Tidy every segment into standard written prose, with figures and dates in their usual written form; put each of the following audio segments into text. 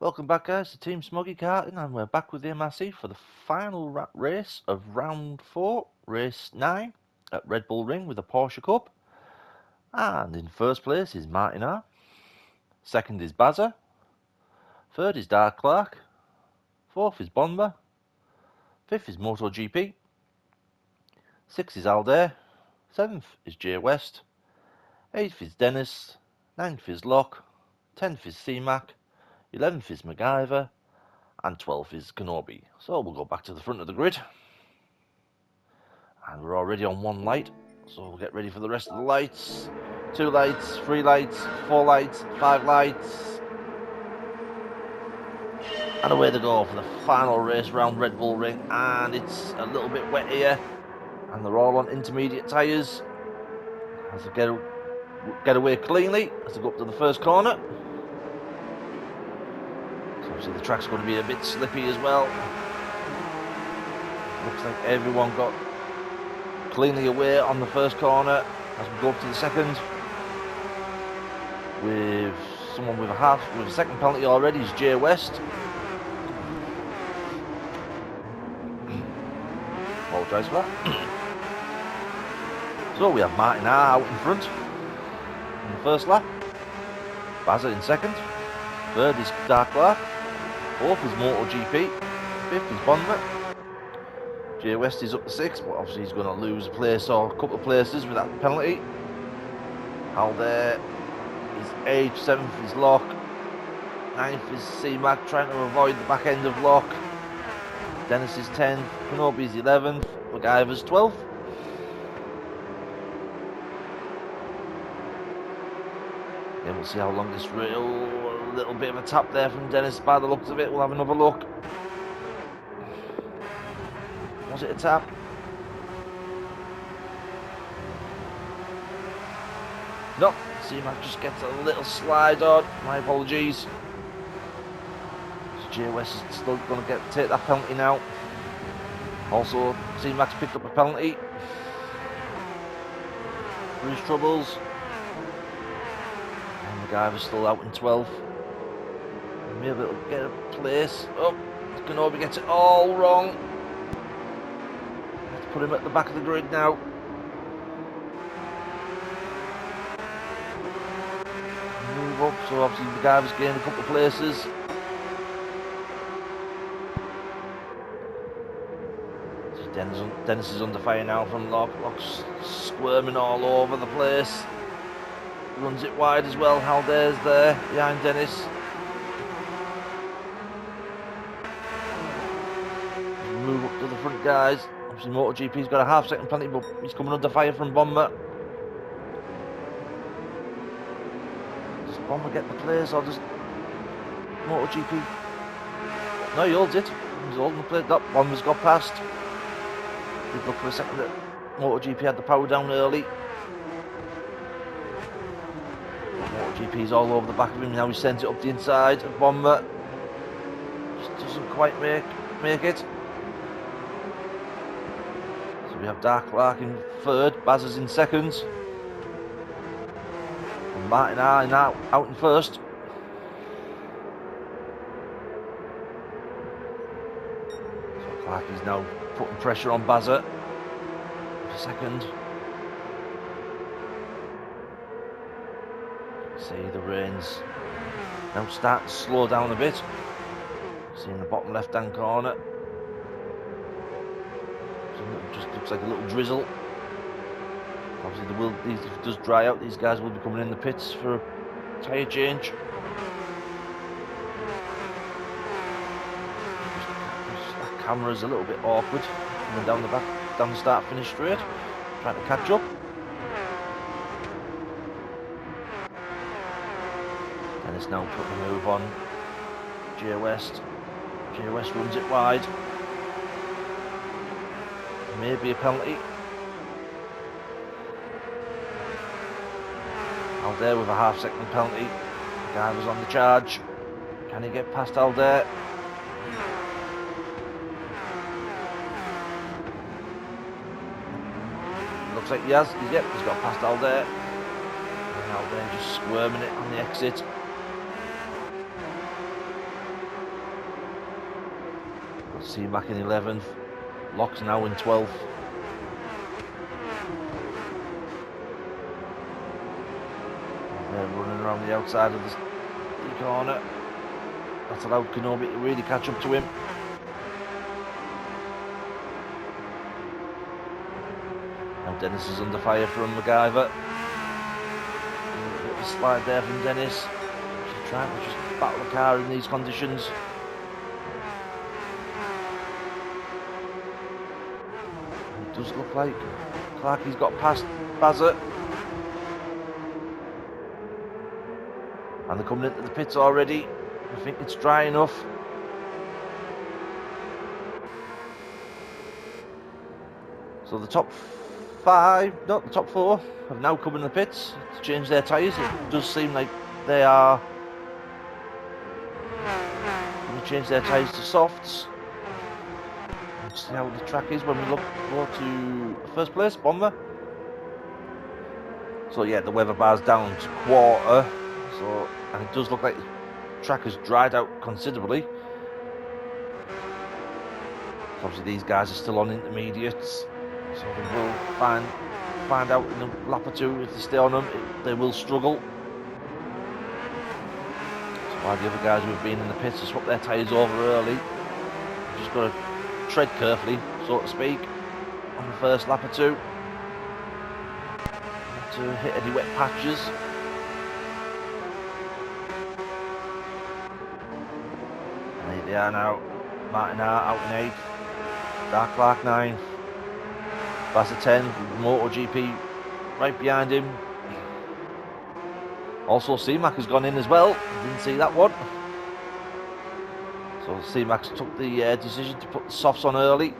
Welcome back, guys, to Team Smoggy Karting, and we're back with the MRC for the final race of round 4, race 9 at Red Bull Ring with the Porsche Cup. And in first place is Martin R, second is Bazza, third is Dark Clark, fourth is Bonma, fifth is MotoGP, sixth is Aldair, seventh is Jay West, eighth is Dennis, ninth is Locke, 10th is C-Mac, 11th is MacGyver, and 12th is Kenobi. So we'll go back to the front of the grid. And we're already on one light, so we'll get ready for the rest of the lights. 2 lights, 3 lights, 4 lights, 5 lights. And away they go for the final race round Red Bull Ring. And it's a little bit wet here. And they're all on intermediate tyres. As they get away cleanly as they go up to the first corner. So obviously the track's going to be a bit slippy as well. Looks like everyone got cleanly away on the first corner as we go up to the second, with someone with a second penalty already is Jay West. Apologise for that. So we have Martin R out in front in the first lap, Bazza in second, third is Dark Clark, fourth is MotoGP, fifth is Bonma. Jay West is up to 6th, but obviously he's going to lose a place or a couple of places with that penalty. Aldair is 8th, 7th is Locke, 9th is C-Mac trying to avoid the back end of Locke. Dennis is 10th, Kenobi is 11th, MacGyver's 12th. Then we'll see how long this rail, a little bit of a tap there from Dennis by the looks of it. We'll have another look. Was it a tap? No, C-Mac just gets a little slide on. My apologies. So Jay West is still going to take that penalty now. Also, C-Mac's picked up a penalty for his troubles. And the guy was still out in 12th. Maybe it'll get a place. Oh, Kenobi gets it all wrong. Put him at the back of the grid now. Move up, so obviously the guy was gained a couple of places. So Dennis is under fire now from Locke. Locke's squirming all over the place. Runs it wide as well. Aldair's there behind Dennis. Move up to the front, guys. Obviously MotoGP's got a half-second penalty, but he's coming under fire from Bonma. Does Bonma get the place, or does MotoGP? No, he holds it. He's holding the place. That Bonma's got past. Did look for a second that MotoGP had the power down early. MotoGP's all over the back of him. Now he sends it up the inside of Bonma. Just doesn't quite make it. We have Dark Clark in third, Bazza's in second, and Martin R out in first. So Clark is now putting pressure on Bazza for second. See the rains now starting to slow down a bit. See in the bottom left hand corner. Just looks like a little drizzle. Obviously, if it does dry out, these guys will be coming in the pits for a tyre change. That camera's a little bit awkward. Coming down the back, down the start-finish straight, trying to catch up. And it's now putting a move on Jay West. Jay West runs it wide. Maybe a penalty. Aldair with a half-second penalty. The guy was on the charge. Can he get past Aldair? Looks like he has. Yep, he's got past Aldair. And Aldair just squirming it on the exit. C-Mac in 11th. Locks now in 12th. They're running around the outside of the corner. That's allowed Kenobi to really catch up to him. Now Dennis is under fire from MacGyver. A bit of a slide there from Dennis. She's trying to just battle the car in these conditions. It does look like Clarkie's got past Bazza. And they're coming into the pits already. I think it's dry enough. So the top four have now come in the pits to change their tyres. It does seem like they are going to change their tyres to softs. Let's see how the track is when we go to first place, Bomber. So yeah, the weather bar's down to quarter. So, and it does look like the track has dried out considerably. So obviously these guys are still on intermediates. So they will find out in a lap or two if they stay on them, they will struggle. So while the other guys who have been in the pits have swapped their tyres over early, you've just got to tread carefully, so to speak, on the first lap or two. Not to hit any wet patches. And here they are now. Martin R out in 8th. Dark Clark 9th. Bass at 10, MotoGP right behind him. Also C-Mac has gone in as well, didn't see that one. So C-Mac took the decision to put the softs on early.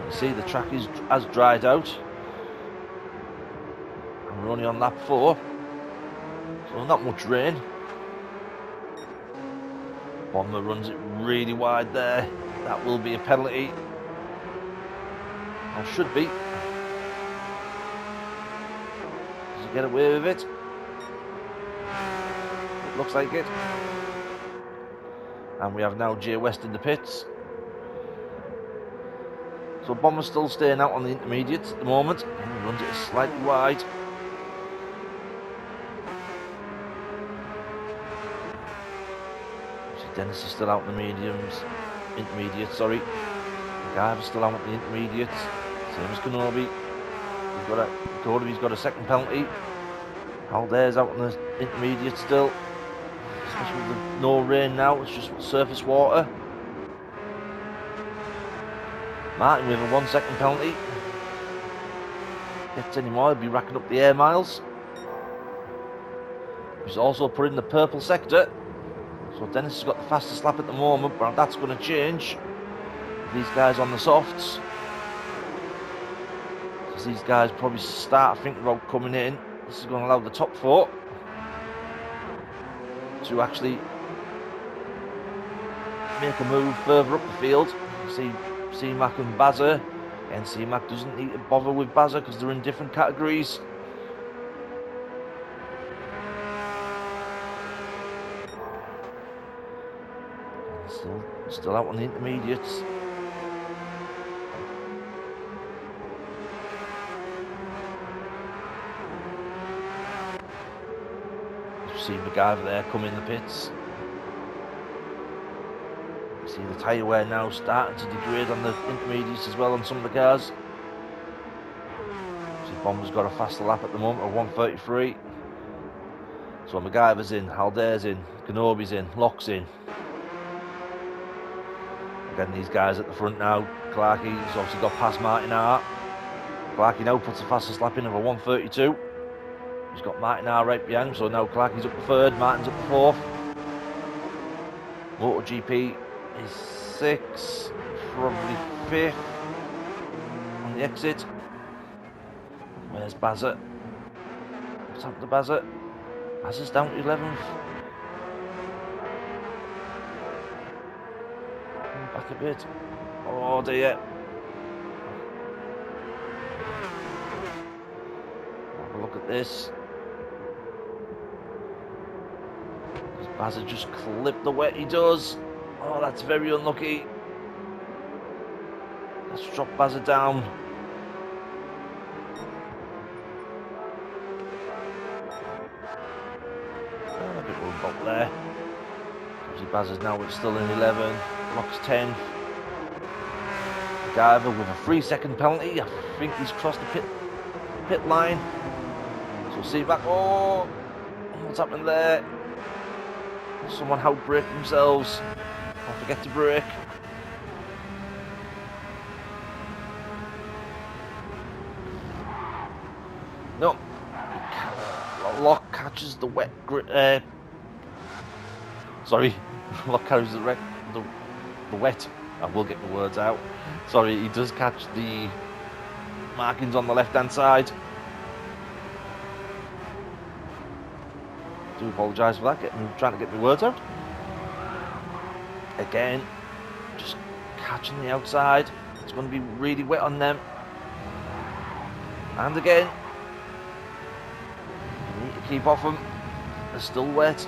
You see the track has dried out. And we're only on lap 4. So not much rain. Bomber runs it really wide there. That will be a penalty. Or should be. Does he get away with it? It looks like it. And we have now Jay West in the pits. So Bomber's still staying out on the intermediates at the moment. He runs it slightly wide. Dennis is still out in the intermediates, sorry. MacGyver's still out in the intermediates. Same as Kenobi. Kenobi's got a second penalty. Aldair's out in the intermediate still. Especially with no rain now, it's just surface water. Martin with a 1 second penalty. Gets any more, he'll be racking up the air miles. He's also put in the purple sector. So Dennis has got the fastest lap at the moment, but that's going to change. These guys on the softs. As these guys probably start thinking about coming in, this is going to allow the top 4 to actually make a move further up the field. See C-Mac and Bazza. And C-Mac doesn't need to bother with Bazza because they're in different categories. Still out on the intermediates. You see MacGyver there come in the pits. You see the tyre wear now starting to degrade on the intermediates as well on some of the cars. See Bomber's got a faster lap at the moment of 1:33. So MacGyver's in, Aldair's in, Kenobi's in, Locke's in. Again, these guys at the front now. Clarkie's obviously got past Martin R. Clarkie now puts the fastest lap in of a 1:32. He's got Martin R right behind him, so now Clarkie's up to 3rd, Martin's up to 4th. MotoGP is 6th, probably 5th on the exit. Where's Bazza? What's happened to Bazza? Bazza's down to 11th. Back a bit. Oh dear. Have a look at this. Bazza just clipped the wet, he does. Oh, that's very unlucky. Let's drop Bazza down. I think we're about there. Obviously Bazza's now still in 11. Lock's 10th. Diver with a 3-second penalty. I think he's crossed the pit line. So we'll see back. Oh, what's happening there? Someone outbrake themselves. Don't forget to brake. No. Lock catches the wet grip. Sorry. Lock catches the wet. I will get the words out. Sorry, he does catch the markings on the left-hand side. I do apologise for that. Trying to get my words out. Again, just catching the outside. It's going to be really wet on them. And again, you need to keep off them. They're still wet.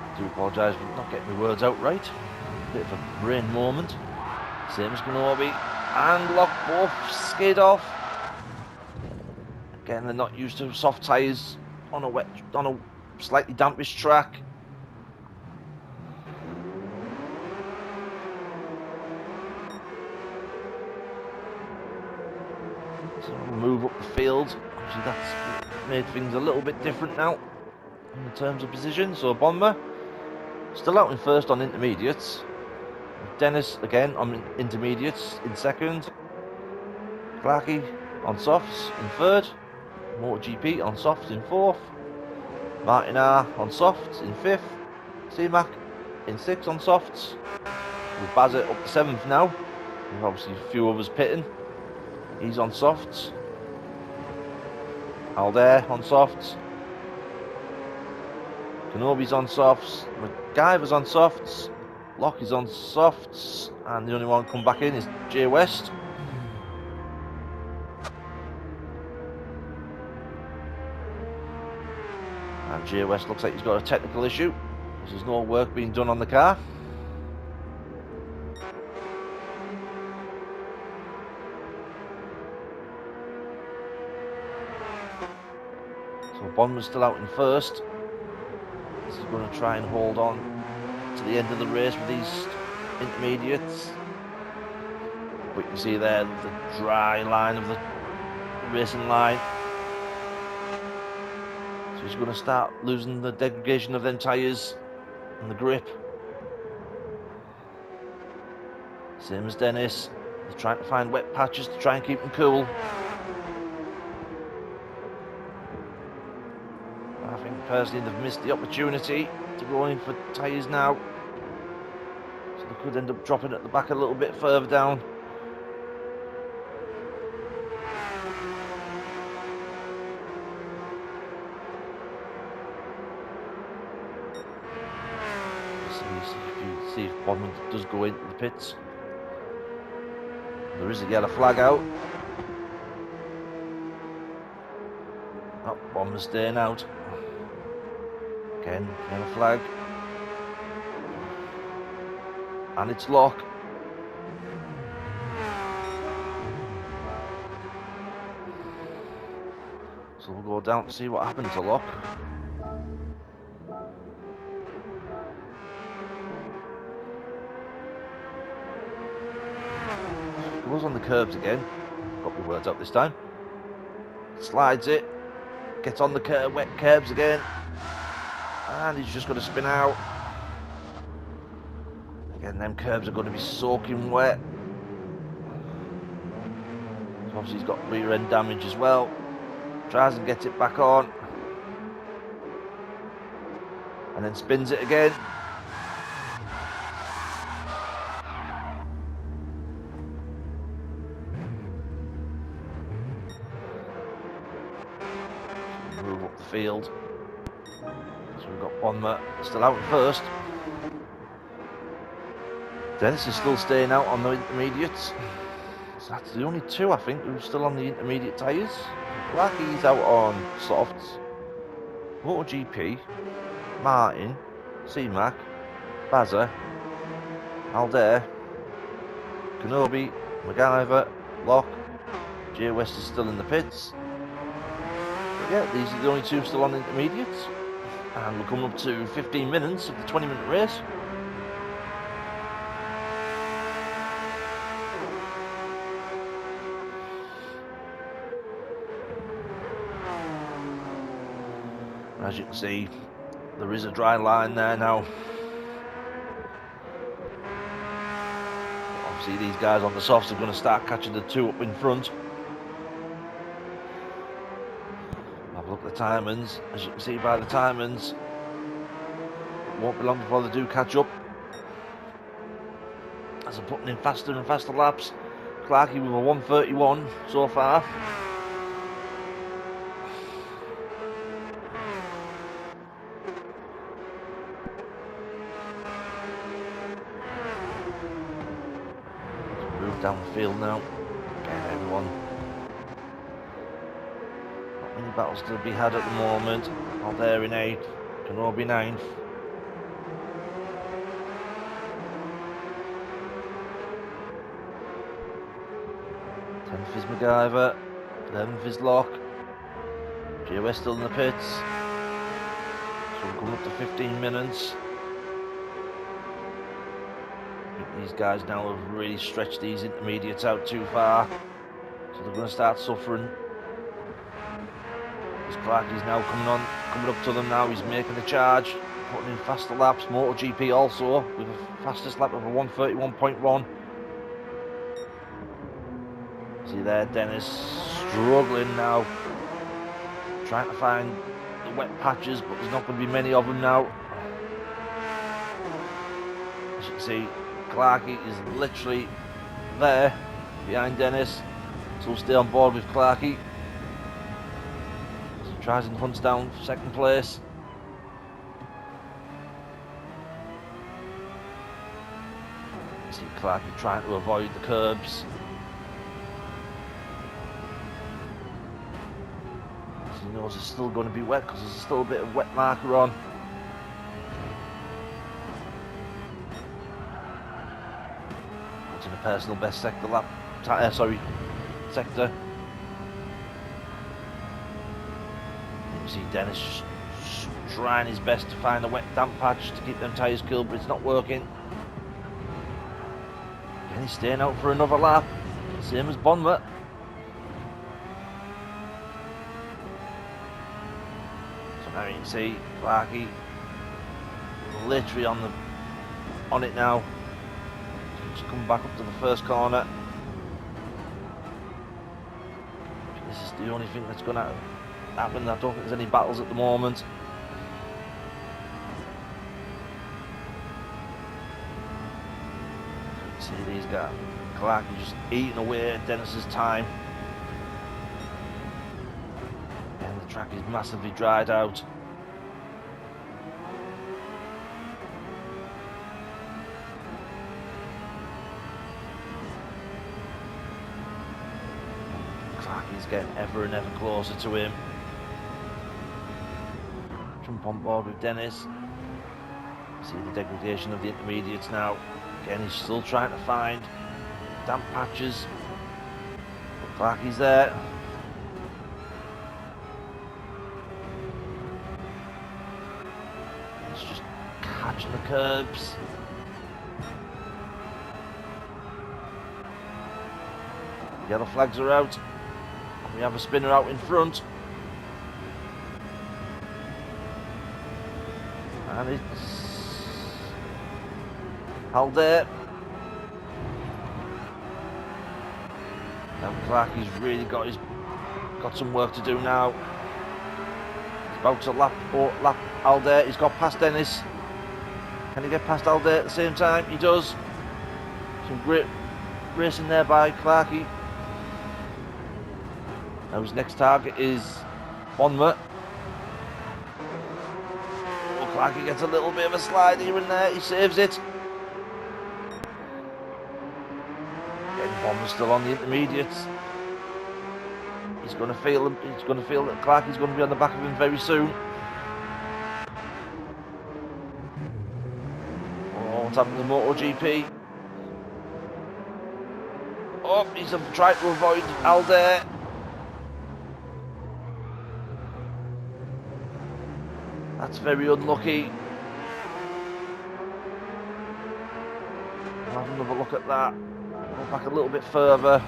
I do apologise for not getting my words out right. Bit of a brain moment. Same as Kenobi. And Lock both skid off. Again, they're not used to soft tyres on a slightly dampish track. So we'll move up the field. Obviously that's made things a little bit different now in terms of position. So Bonma still out in first on intermediates. Dennis again on intermediates in second. Clarkey on softs in third. MotoGP on softs in fourth. Martin R on softs in fifth. C-Mac in sixth on softs. With Bazza up to seventh now. With obviously a few others pitting. He's on softs. Aldair on softs. Kenobi's on softs. MacGyver's on softs. Locke is on softs. And the only one come back in is Jay West. And Jay West looks like he's got a technical issue. There's no work being done on the car. So Bond was still out in first. He's going to try and hold on to the end of the race with these intermediates. But you can see there the dry line of the racing line. So he's going to start losing the degradation of them tyres and the grip. Same as Dennis. They're trying to find wet patches to try and keep them cool. I think personally they've missed the opportunity to go in for tyres now. So they could end up dropping at the back a little bit further down. See if Bodman does go into the pits. There is a yellow flag out. Oh, Bodman's staying out. Again, yellow flag. And it's Locke. So we'll go down to see what happened to Locke. Goes on the curbs again. Got my words out this time. Slides it. Gets on the wet curbs again. And he's just going to spin out. Again, them curbs are going to be soaking wet. So obviously he's got rear end damage as well. Tries and gets it back on. And then spins it again. Move up the field. So we've got Bonma still out in first. Dennis is still staying out on the intermediates. That's the only two, I think, who's still on the intermediate tyres. Clarkie's out on softs. MotoGP, Martin, C-Mac, Bazza, Aldair, Kenobi, MacGyver, Locke, Jay West is still in the pits. But yeah, these are the only two still on intermediates. And we'll come up to 15 minutes of the 20-minute race. As you can see, there is a dry line there now. Obviously these guys on the softs are going to start catching the two up in front. Have a look at the timings. As you can see by the timings, it won't be long before they do catch up. As they're putting in faster and faster laps. Clarkie with a 1:31 so far. Move down the field now. Again, everyone. Not many battles to be had at the moment. Aldair in 8th, Kenobi 9th. 10th is MacGyver, 11th is Locke. Jay West still in the pits. So we're coming up to 15 minutes. I think these guys now have really stretched these intermediates out too far. So they're going to start suffering. This Clarkie's now coming up to them now. He's making a charge, putting in faster laps. MotoGP also with the fastest lap of a 1:31.1. See there, Dennis struggling now, trying to find the wet patches, but there's not going to be many of them now. As you can see, Clarkie is literally there behind Dennis, so we'll stay on board with Clarkie. So he tries and hunts down second place. You see Clarkie trying to avoid the curbs. He knows it's still going to be wet because there's still a bit of wet marker on. It's in a personal best sector lap. Sector. You see Dennis just trying his best to find a wet damp patch to keep them tyres cool, but it's not working. And he's staying out for another lap, same as Bonmet. Now you can see Clarkie literally on it now. Just come back up to the first corner. This is the only thing that's going to happen. I don't think there's any battles at the moment. See these guys. Clarkie just eating away at Dennis's time. The track is massively dried out. Clarkie's getting ever and ever closer to him. Jump on board with Dennis. See the degradation of the intermediates now. Again, he's still trying to find damp patches. But Clarkie's there. Catching the curbs. Yellow flags are out. And we have a spinner out in front. And it's Aldair. Now Clarkie's really got some work to do now. He's about to lap Aldair. He's got past Dennis. Can he get past Aldair at the same time? He does. Some great racing there by Clarkie. Now his next target is Bonmet. Oh, Clarkie gets a little bit of a slide here and there. He saves it. Again, Bomber's still on the intermediates. He's going to feel that Clarkie's going to be on the back of him very soon. Oh, what's happening to MotoGP? Oh, he's trying to avoid Alder. That's very unlucky. I'll have another look at that. Go back a little bit further.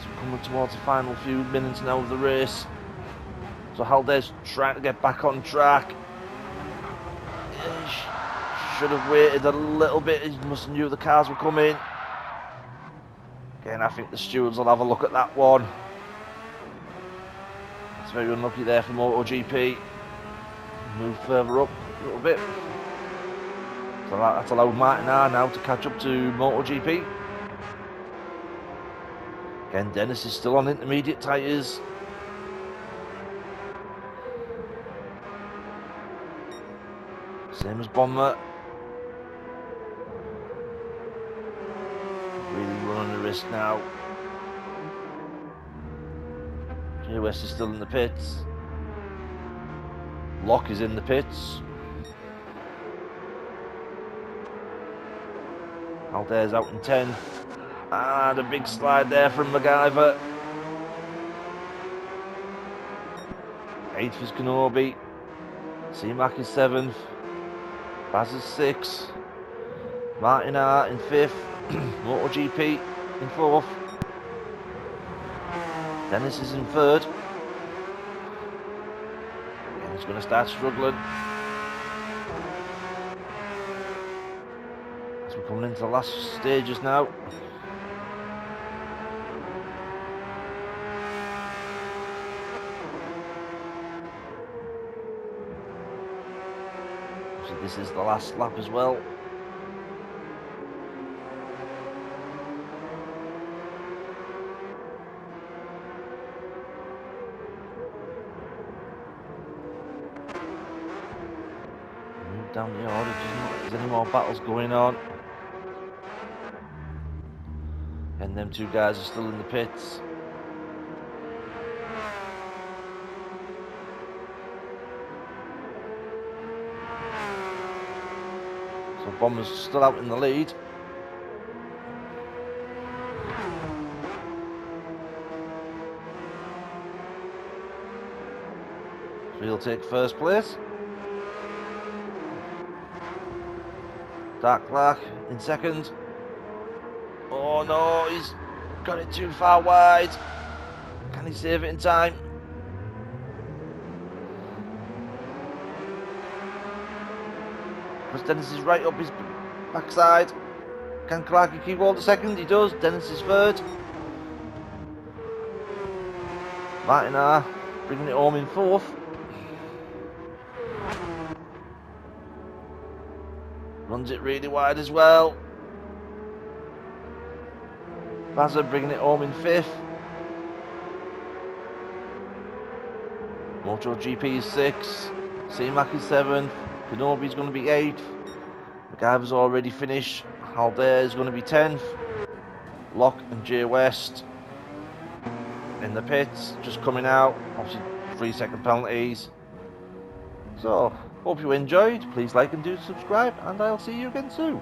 So we're coming towards the final few minutes now of the race. So Halder's trying to get back on track. He should have waited a little bit. He must have knew the cars were coming. Again, I think the stewards will have a look at that one. It's very unlucky there for MotoGP. Move further up a little bit. So that's allowed Martin R now to catch up to MotoGP. Again, Dennis is still on intermediate tyres. Same as Bomber. Really running the risk now. Jay West is still in the pits. Locke is in the pits. Alder's out in 10. And a big slide there from MacGyver. 8th is Kenobi. C-Mac is 7th. Baz is 6th. Martin R in 5th. MotoGP in 4th. Dennis is in 3rd. And he's going to start struggling. As we're coming into the last stages now. So this is the last lap as well. Down the order, there's any more battles going on. And them two guys are still in the pits. So Bomber's still out in the lead. So he'll take first place. Dark Clark in 2nd. Oh no, he's got it too far wide. Can he save it in time? Because Dennis is right up his backside. Can Clarky keep hold of 2nd? He does. Dennis is 3rd. Martin R bringing it home in 4th. Runs it really wide as well. Bazza bringing it home in 5th. MotoGP is 6th. C-Mac is 7th. Kenobi's going to be 8th. MacGyver's already finished. Halder is going to be 10th. Locke and Jay West in the pits, just coming out. Obviously 3-second penalties. So, hope you enjoyed. Please like and do subscribe, and I'll see you again soon.